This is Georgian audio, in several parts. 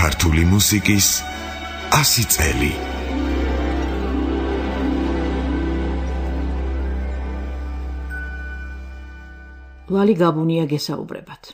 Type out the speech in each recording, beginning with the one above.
ქართული მუსიკის 100 წელი. ლალი გაბუნია გესაუბრებათ.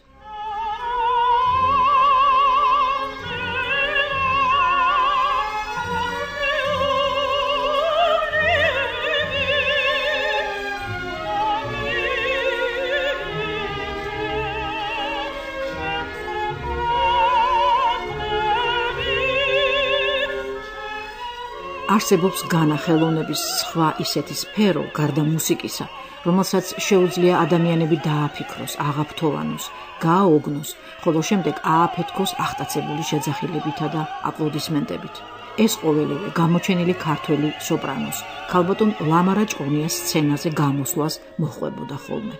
არსებობს განა ხელოვნების სხვა ისეთი სფერო, გარდა მუსიკისა, რომელსაც შეუძლია ადამიანები დააფიქროს, აღაფრთოვანოს, გააოგნოს, ხოლო შემდეგ ააფეთქოს ახტაცებული შეძახილებითა და აპლოდისმენტებით. ეს ყოველივე გამოჩენილი ქართველი სოპრანოს, ქალბატონ ლამარა ჭყონიას სცენაზე გამოსვლას მოჰყვებოდა ხოლმე.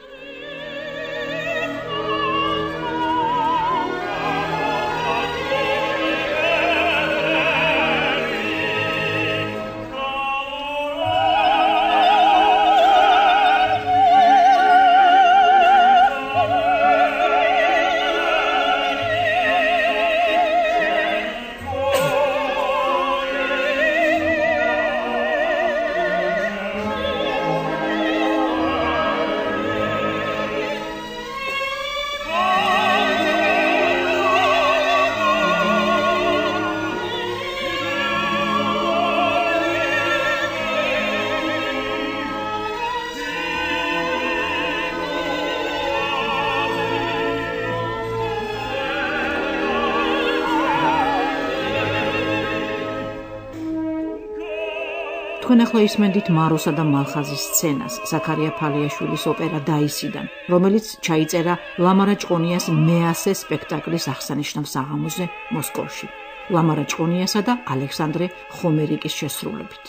თქვენ ახლა ისმენდით მაროსა და მალხაზის სცენას ზაქარია ფალიაშვილის ოპერა დაისიდან, რომელიც ჩაიწერა ლამარა ჭყონიას მეასე სპექტაკლის აღსანიშნავ საღამოზე მოსკოვში, ლამარა ჭყონიასა და ალექსანდრე ხომერიკის შესრულებით.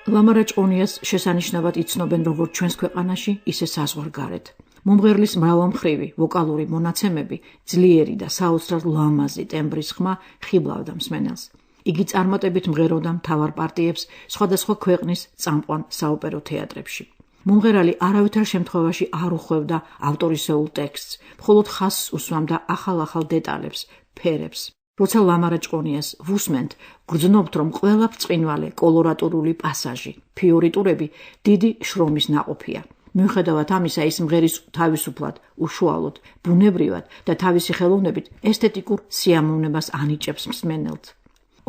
ლამარა ჭყონიას შესანიშნავად იცნობენ როგორც ჩვენს ქვეყანაში, ისე საზღვარგარეთ. მომღერლის მრავალმხრივი ვოკალური მონაცემები, ძლიერი და საოცრად ლამაზი ტემბრის ხმა ხიბლავდა მსმენელს. იგი წარმატებით მღეროდა მთავარ პარტიებს სხვადასხვა ქვეყნის წამყვან საოპერო თეატრებში. მომღერალი არავითარ შემთხვევაში არ უხვევდა ავტორისეულ ტექსტს, მხოლოდ ხაზს უსვამდა ახალ-ახალ დეტალებს, ფერებს. როცა ლამარა ჭყონიას ვუსმენთ, გრძნობთ, რომ ყველა ბრწყინვალე კოლორატურული პასაჟი, ფიორიტურები დიდი შრომის ნაყოფია. მიუხედავად ამისა, ის მღერის თავისუფლად, უშუალოდ, ბუნებრივად და თავისი ხელოვნებით ესთეტიკურ სიამოვნებას ანიჭებს მსმენელს.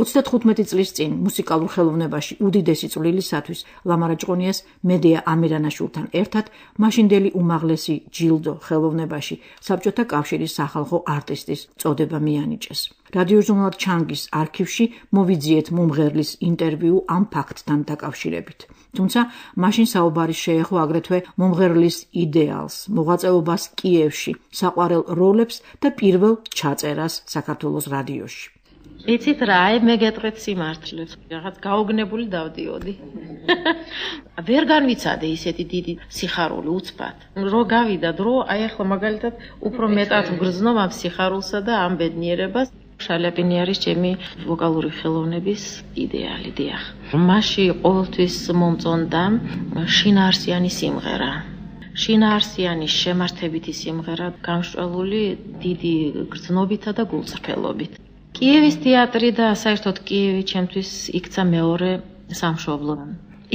35 წლის წინ მუსიკალურ ხელოვნებაში უდიდესი წვლილისათვის ლამარა ჭყონიას მედეა ამირანაშვილთან ერთად მაშინდელი უმაღლესი ჯილდო ხელოვნებაში საბჭოთა კავშირის სახალხო არტისტის წოდება მიანიჭეს. რადიოჟურნალ ჩანგის არქივში მოვიძიეთ მომღერლის ინტერვიუ ამ ფაქტთან დაკავშირებით. თუმცა მაშინ საუბარი შეეხო აგრეთვე მომღერლის იდეალს, მოღვაწეობას კიევში, საყვარელ როლებს და პირველ ჩაწერას საქართველოს რადიოში. იცით რა, მე გეტყვით სიმართლეს, რაღაც გაოგნებული დავდიოდი. ვერ განვიცადე ისეთი დიდი სიხარული უცბად. რო გავიდა დრო, აი ახლა მაგალითად უფრო მეტად ვგრძნობ ამ სიხარულსა და ამ ბედნიერებას. შალიაპინი არის ჩემი ვოკალური ხელოვნების იდეალი, დიახ. მასში ყოველთვის მომწონდა შინაარსიანი სიმღერა. შინაარსიანი შემართებითი სიმღერა, გამსჭვალული დიდი გრძნობითა და გულწრფელობით. კიევის თეატრი და საერთოდ კიევი ჩემთვის იქცა მეორე სამშობლო.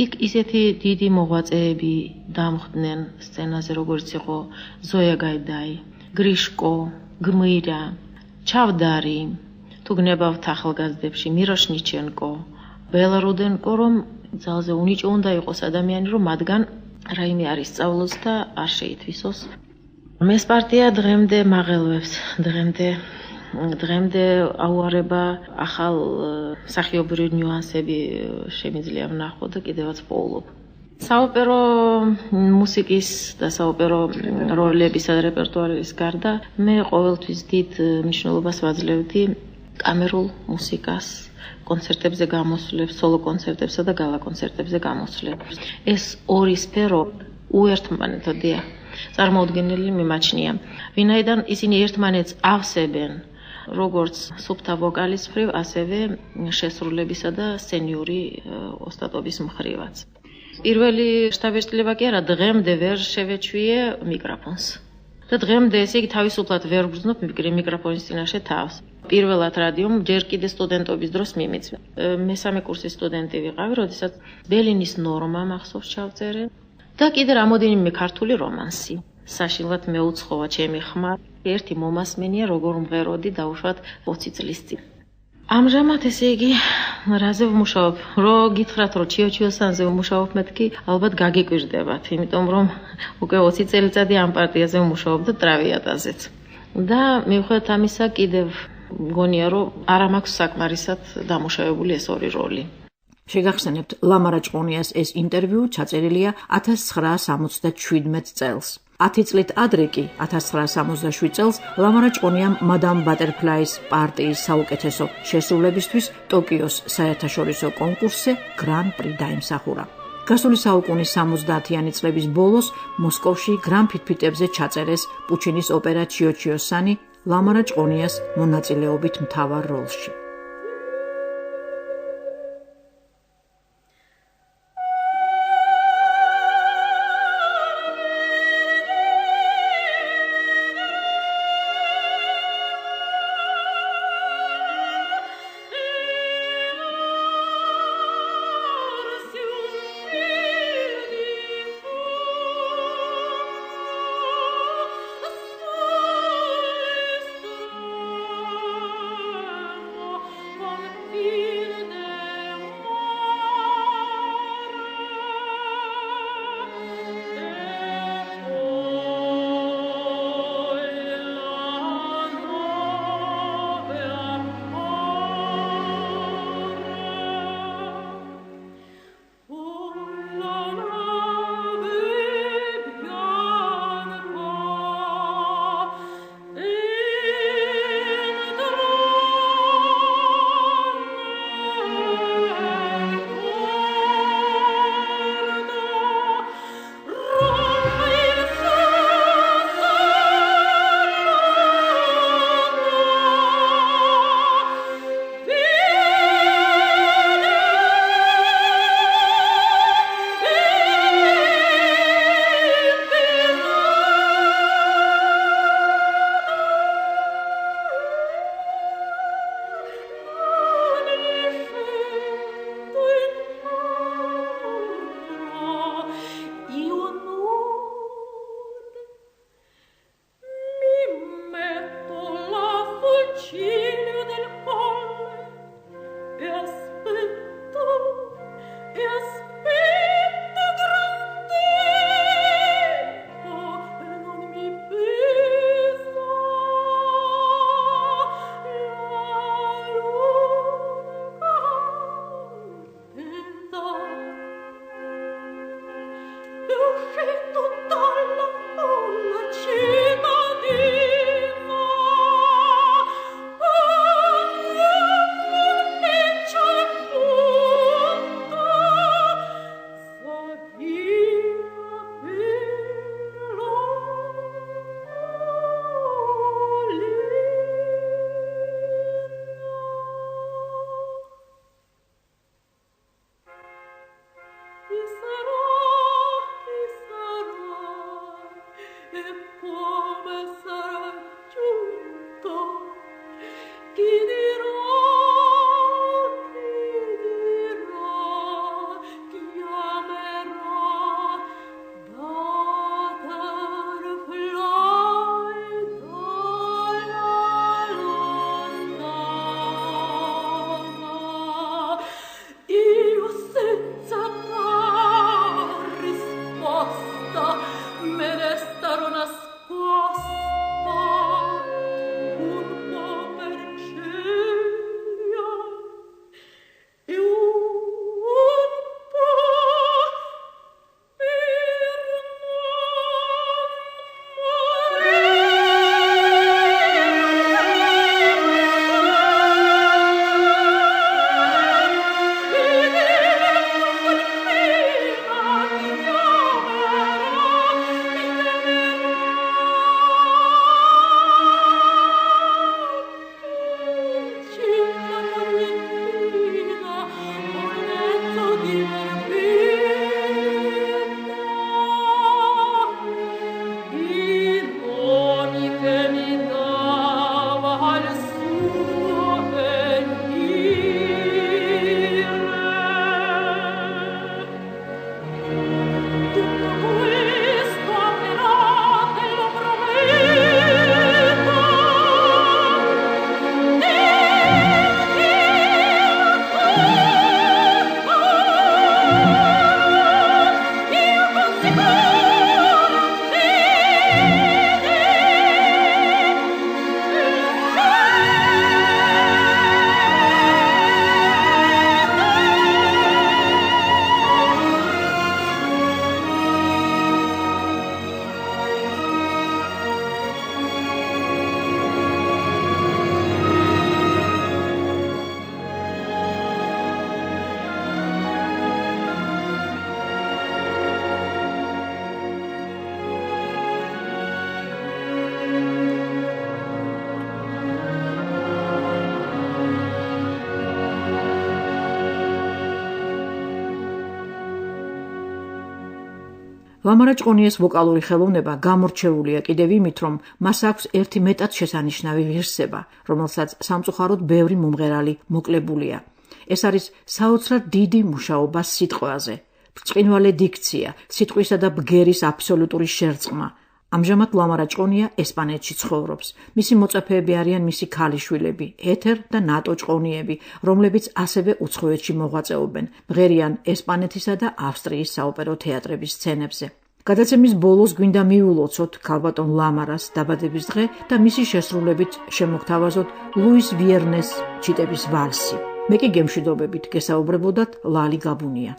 იქ ისეთი დიდი მოღვაწეები დამხვდნენ სცენაზე, როგორც იყო ზოია გაიდაი, გრიშკო, გმირა, ჩავდარი, თუ გნებავთ ახალგაზრდებში მიროშნიჩენკო, ბელა რუდენკო, რომ ძალზე უნიჭო უნდა იყოს ადამიანი, რომ მათგან რაიმე არ ისწავლოს და არ შეითვისოს. ეს პარტია დღემდე მაღელვებს, დღემდე აუარება ახალ მსახიობური ნიუანსები შემიძლია ვნახო და კიდევაც პოულობ. საოპერო მუსიკის და საოპერო როლებისა და რეპერტუარის გარდა მე ყოველთვის დიდ მნიშვნელობას ვაძლევდი კამერულ მუსიკას, კონცერტებზე გამოსვლებს, სოლო კონცერტებსა და გალა კონცერტებზე გამოსვლებს. ეს ორი სფერო უერთმანეთოდია წარმოუდგენელი მიმაჩნია, ვინაიდან ისინი ერთმანეთს ავსებენ როგორც სუფთა ვოკალის მხრივ, ასევე შესრულებისა და სენიური ოსტატობის მხრივაც. პირველი შთაბეჭდილება კი არა, დღემდე ვერ შევეჩვიე მიკროფონს. და დღემდე ესე იგი თავისუფლად ვერ ვგრძნობ მიკროფონის წინაშე თავს. პირველად რადიომ ჯერ კიდე სტუდენტობის დროს მიმიწვია. მესამე კურსის სტუდენტი ვიყავი, როდესაც ბელინის ნორმა მახსოვს ჩავწერე და კიდე რამოდენიმე ქართული რომანსი. საშინლად მეუცხოვა ჩემი ხმა, ერთი მომასმენია როგორ მღეროდი დაუშვათ 20 წლის წინ. ამჟამად ესე იგი რაზე ვმუშაობ? რო გითხრათ რომ ჩიოჩიოსანზე ვმუშაობ, მეთქი ალბათ გაგიკვირდებათ, იმიტომ რომ უკვე 20 წელიწადი ამ პარტიაზე ვმუშაობ და ტრავიატაზეც. და მიუხედავად ამისა კიდევ მგონია რომ არ მაქვს საკმარისად დამუშავებული ეს ორი როლი. შეგახსენებთ, ლამარა ჭყონიას ეს ინტერვიუ ჩაწერილია 1977 წელს. 10 წლით ადრე კი 1967 წელს ლამარა ჭყონიამ მადამ ბატერფლაის პარტიის საუკეთესო შესრულებისთვის ტოკიოს საერთაშორისო კონკურსზე გრან პრი დაიმსახურა. გასული საუკუნის 70-იანი წლების ბოლოს მოსკოვში გრან ფიტფიტებზე ჩაწერეს პუჩინის ოპერა ჩიოჩიოსანი ლამარა ჭყონიას მონაწილეობით მთავარ როლში. ლამარა ჭყონიას ვოკალური ხელოვნება გამორჩეულია კიდევ იმით, რომ მას აქვს ერთი მეტად შესანიშნავი ღირსება, რომელსაც სამწუხაროდ ბევრი მომღერალი მოკლებულია. ეს არის საოცრად დიდი მუშაობა სიტყვაზე, ბრწყინვალე დიქცია, სიტყვისა და ბგერის აბსოლუტური შერწყმა. ამჟამად ლამარა ჭყონია ესპანეთში ცხოვრობს. მისი მოწაფეები არიან მისი ქალიშვილები, ეთერ და ნატო ჭყონიები, რომლებიც ასევე უცხოეთში მოღვაწეობენ, მღერიან ესპანეთისა და ავსტრიის საოპერო თეატრების სცენებზე. გადაცემის ბოლოს გვინდა მიულოცოთ ქალბატონ ლამარას დაბადების დღე და მისი შესრულებით შემოგთავაზოთ ლუის ვიერნეს ჩიტების ვალსი. მე კი გემშვიდობებით გესაუბრებოდათ ლალი გაბუნია.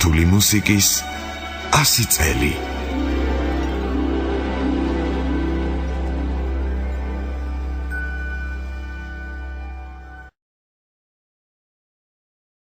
ქართული მუსიკის 100 წელი